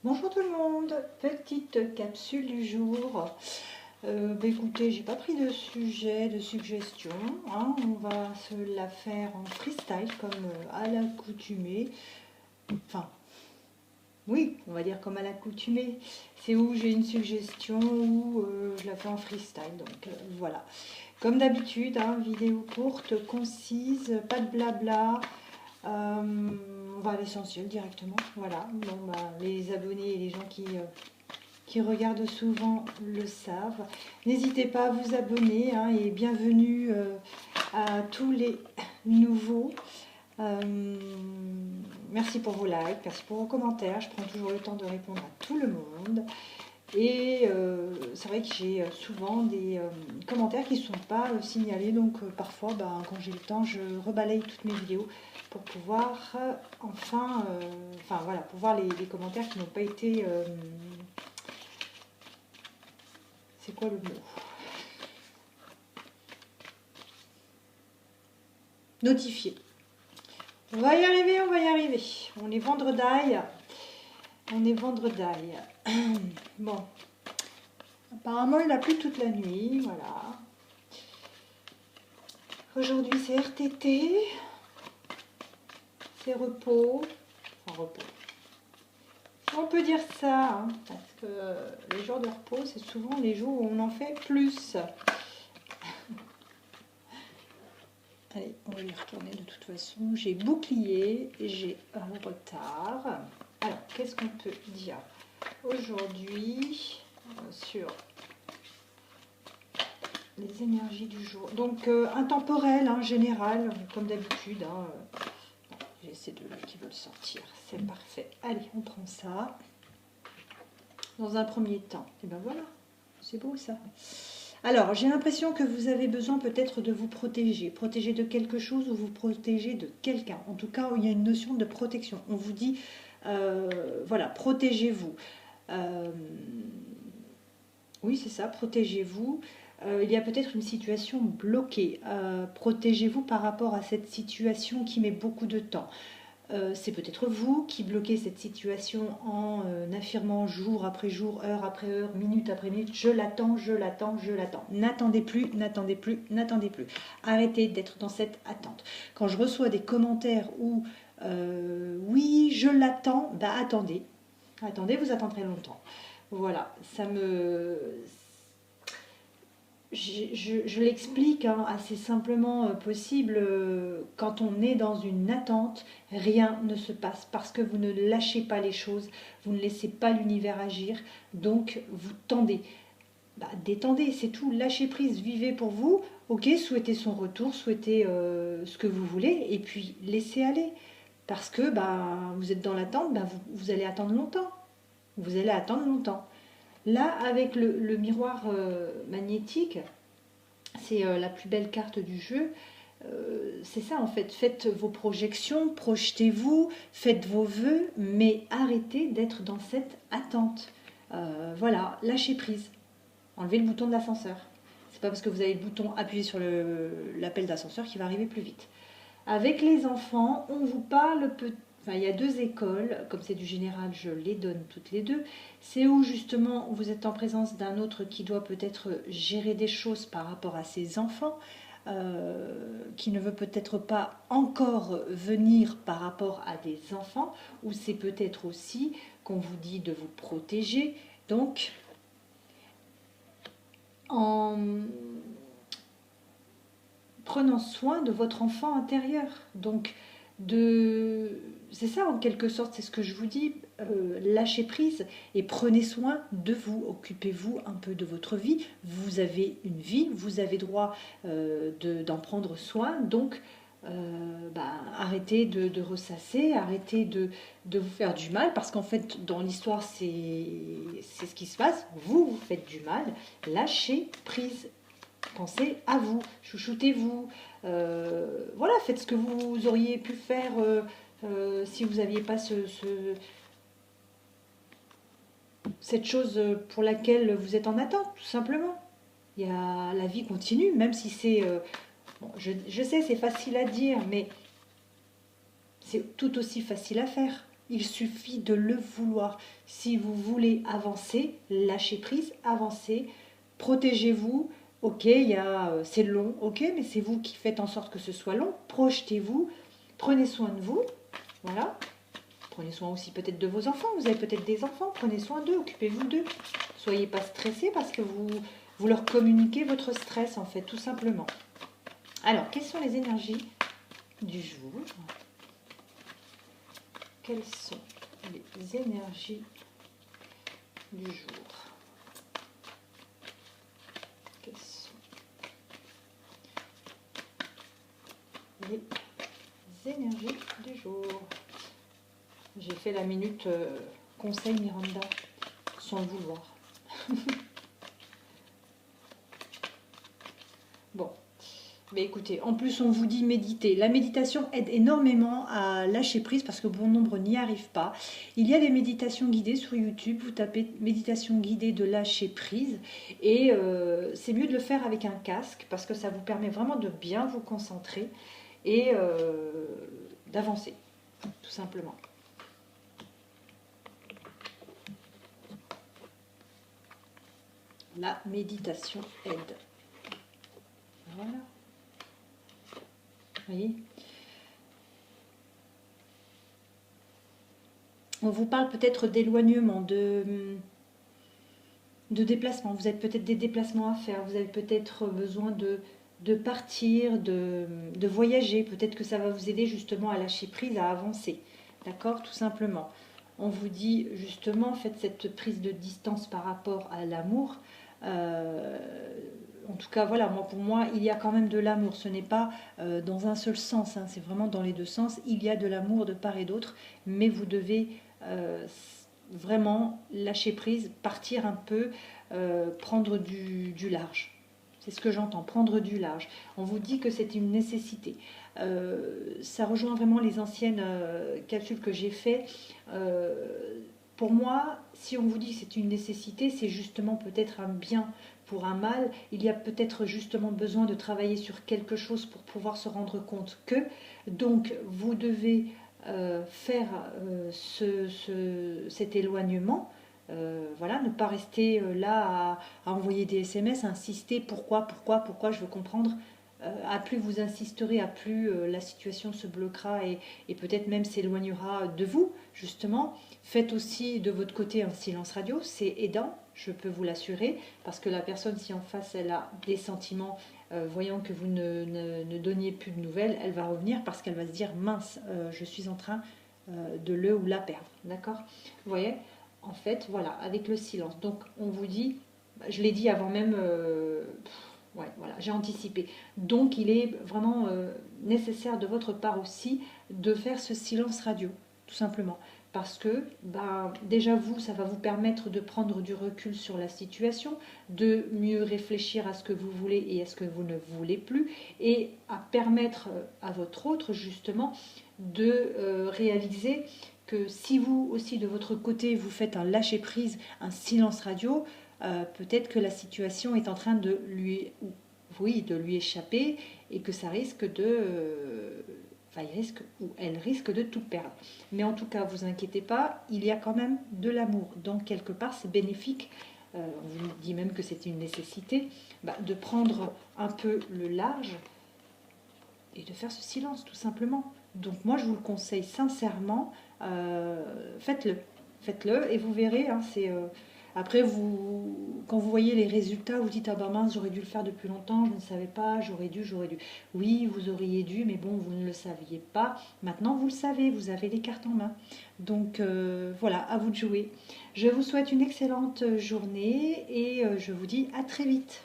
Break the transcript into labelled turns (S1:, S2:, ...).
S1: Bonjour tout le monde, petite capsule du jour. Écoutez, j'ai pas pris de sujet, de suggestion, hein. On va se la faire en freestyle comme à l'accoutumée. Enfin, oui, on va dire comme à l'accoutumée. C'est où j'ai une suggestion ou je la fais en freestyle. Donc voilà. Comme d'habitude, hein, vidéo courte, concise, pas de blabla. On va à l'essentiel directement. Voilà. Bon, bah, les abonnés et les gens qui regardent souvent le savent. N'hésitez pas à vous abonner, hein, et bienvenue à tous les nouveaux. Merci pour vos likes, merci pour vos commentaires. Je prends toujours le temps de répondre à tout le monde. Et c'est vrai que j'ai souvent des commentaires qui ne sont pas signalés, donc parfois quand j'ai le temps je rebalaye toutes mes vidéos pour pouvoir enfin voilà, pour voir les commentaires qui n'ont pas été c'est quoi le mot, notifiés. On va y arriver, on va y arriver. On est vendredi. On est vendredi. Bon. Apparemment, il a plu toute la nuit. Voilà. Aujourd'hui, c'est RTT. C'est repos. Enfin, repos. On peut dire ça, hein, parce que les jours de repos, c'est souvent les jours où on en fait plus. Allez, on va y retourner de toute façon. J'ai bouclier, j'ai un retard. Alors, qu'est-ce qu'on peut dire aujourd'hui sur les énergies du jour? Donc, intemporel, hein, général, comme d'habitude. Hein, j'ai ces deux-là qui veulent sortir. C'est parfait. Allez, on prend ça. Dans un premier temps. Et ben voilà, c'est beau ça. Alors, j'ai l'impression que vous avez besoin peut-être de vous protéger. Protéger de quelque chose ou vous protéger de quelqu'un. En tout cas, il y a une notion de protection. On vous dit, voilà, protégez-vous. Oui, c'est ça, protégez-vous. Il y a peut-être une situation bloquée. Protégez-vous par rapport à cette situation qui met beaucoup de temps. C'est peut-être vous qui bloquez cette situation en affirmant jour après jour, heure après heure, minute après minute, je l'attends, je l'attends, je l'attends. N'attendez plus, n'attendez plus, n'attendez plus. Arrêtez d'être dans cette attente. Quand je reçois des commentaires où oui, je l'attends, bah attendez. Attendez, vous attendrez longtemps. Voilà, ça me... Je l'explique, hein, assez simplement possible. Quand on est dans une attente, rien ne se passe parce que vous ne lâchez pas les choses, vous ne laissez pas l'univers agir, donc vous tendez. Détendez, c'est tout, lâchez prise, vivez pour vous, ok, souhaitez son retour, souhaitez ce que vous voulez, et puis laissez aller. Parce que vous êtes dans l'attente, vous allez attendre longtemps. Vous allez attendre longtemps. Là, avec le miroir magnétique, c'est la plus belle carte du jeu. C'est ça en fait, faites vos projections, projetez-vous, faites vos vœux, mais arrêtez d'être dans cette attente. Voilà, lâchez prise. Enlevez le bouton de l'ascenseur. C'est pas parce que vous avez le bouton appuyé sur l'appel d'ascenseur qu'il va arriver plus vite. Avec les enfants, on vous parle il y a deux écoles, comme c'est du général, je les donne toutes les deux. C'est où justement vous êtes en présence d'un autre qui doit peut-être gérer des choses par rapport à ses enfants, qui ne veut peut-être pas encore venir par rapport à des enfants, ou c'est peut-être aussi qu'on vous dit de vous protéger. Donc, en prenant soin de votre enfant intérieur. Donc, c'est ça en quelque sorte, c'est ce que je vous dis, lâchez prise et prenez soin de vous, occupez-vous un peu de votre vie, vous avez une vie, vous avez droit d'en prendre soin, donc arrêtez de ressasser, arrêtez de vous faire du mal, parce qu'en fait dans l'histoire c'est ce qui se passe, vous faites du mal, lâchez prise. Pensez à vous, chouchoutez-vous, voilà, faites ce que vous auriez pu faire si vous n'aviez pas cette chose pour laquelle vous êtes en attente, tout simplement. La vie continue, même si c'est... bon, je sais, c'est facile à dire, mais c'est tout aussi facile à faire. Il suffit de le vouloir. Si vous voulez avancer, lâchez prise, avancez, protégez-vous. Ok, c'est long, ok, mais c'est vous qui faites en sorte que ce soit long. Projetez-vous, prenez soin de vous, voilà. Prenez soin aussi peut-être de vos enfants. Vous avez peut-être des enfants, prenez soin d'eux, occupez-vous d'eux. Soyez pas stressés parce que vous leur communiquez votre stress en fait, tout simplement. Alors, quelles sont les énergies du jour? Quelles sont les énergies du jour? Quelles sont les énergies du jour? J'ai fait la minute conseil Miranda sans le vouloir. Bon, mais écoutez, en plus on vous dit méditer. La méditation aide énormément à lâcher prise parce que bon nombre n'y arrivent pas. Il y a des méditations guidées sur YouTube, vous tapez méditation guidée de lâcher prise et c'est mieux de le faire avec un casque parce que ça vous permet vraiment de bien vous concentrer et d'avancer, tout simplement. La méditation aide. Voilà. Vous voyez ? On vous parle peut-être d'éloignement, de déplacement. Vous avez peut-être des déplacements à faire. Vous avez peut-être besoin de partir, de voyager. Peut-être que ça va vous aider justement à lâcher prise, à avancer. D'accord ? Tout simplement. On vous dit justement, faites cette prise de distance par rapport à l'amour. En tout cas, voilà, pour moi, il y a quand même de l'amour. Ce n'est pas dans un seul sens, hein, c'est vraiment dans les deux sens. Il y a de l'amour de part et d'autre, mais vous devez vraiment lâcher prise, partir un peu, prendre du large. C'est ce que j'entends, prendre du large. On vous dit que c'est une nécessité. Ça rejoint vraiment les anciennes capsules que j'ai faites. Pour moi, si on vous dit que c'est une nécessité, c'est justement peut-être un bien pour un mal. Il y a peut-être justement besoin de travailler sur quelque chose pour pouvoir se rendre compte que. Donc, vous devez faire cet éloignement. Voilà, ne pas rester là à envoyer des SMS, à insister pourquoi, je veux comprendre. À plus vous insisterez, à plus la situation se bloquera et peut-être même s'éloignera de vous, justement. Faites aussi de votre côté un silence radio, c'est aidant, je peux vous l'assurer, parce que la personne, si en face, elle a des sentiments, voyant que vous ne donniez plus de nouvelles, elle va revenir parce qu'elle va se dire, mince, je suis en train de le ou la perdre, d'accord? Vous voyez? En fait, voilà, avec le silence. Donc, on vous dit, je l'ai dit avant même... ouais, voilà, j'ai anticipé. Donc, il est vraiment nécessaire de votre part aussi de faire ce silence radio, tout simplement. Parce que, déjà vous, ça va vous permettre de prendre du recul sur la situation, de mieux réfléchir à ce que vous voulez et à ce que vous ne voulez plus, et à permettre à votre autre, justement, de réaliser que si vous aussi, de votre côté, vous faites un lâcher-prise, un silence radio, peut-être que la situation est en train de lui échapper et que ça risque elle risque de tout perdre. Mais en tout cas, vous inquiétez pas, il y a quand même de l'amour. Donc quelque part, c'est bénéfique. On vous dit même que c'est une nécessité de prendre un peu le large et de faire ce silence, tout simplement. Donc moi, je vous le conseille sincèrement. Faites-le et vous verrez. Hein, après, quand vous voyez les résultats, vous dites, ah ben mince, j'aurais dû le faire depuis longtemps, je ne savais pas, j'aurais dû. Oui, vous auriez dû, mais bon, vous ne le saviez pas. Maintenant, vous le savez, vous avez les cartes en main. Donc voilà, à vous de jouer. Je vous souhaite une excellente journée et je vous dis à très vite.